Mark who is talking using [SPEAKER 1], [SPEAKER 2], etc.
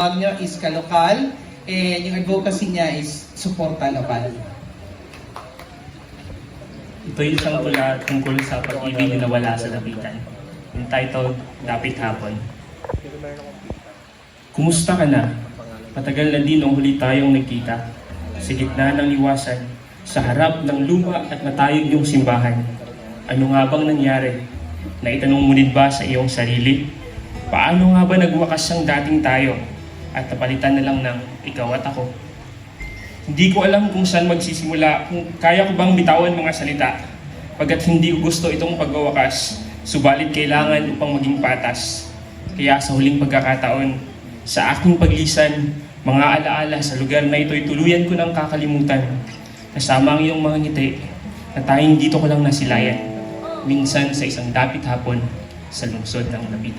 [SPEAKER 1] Niya is kalokal, and yung advocacy niya is suporta lokal.
[SPEAKER 2] Ito yung isang tula tungkol sa pag-ibig na nawala sa lapitan, entitled Dapit Hapon. Kumusta ka na? Matagal na din ang huli tayong nagkita. Sa gitna ng liwasan, sa harap ng luma at matayog yung simbahan. Ano nga bang nangyari? Naitanong mo din ba sa iyong sarili? Paano nga ba nagwakas ang dating tayo? At napalitan na lang ng ikaw at ako. Hindi ko alam kung saan magsisimula, kung kaya ko bang bitawan mga salita. Pagkat hindi ko gusto itong pagwawakas, subalit kailangan upang maging patas. Kaya sa huling pagkakataon, sa aking paglisan, mga alaala sa lugar na ito'y tuluyan ko ng kakalimutan. Kasama ang iyong mga ngiti, na tayong dito ko lang nasilayan. Minsan sa isang dapit hapon, sa lungsod ng Lapid.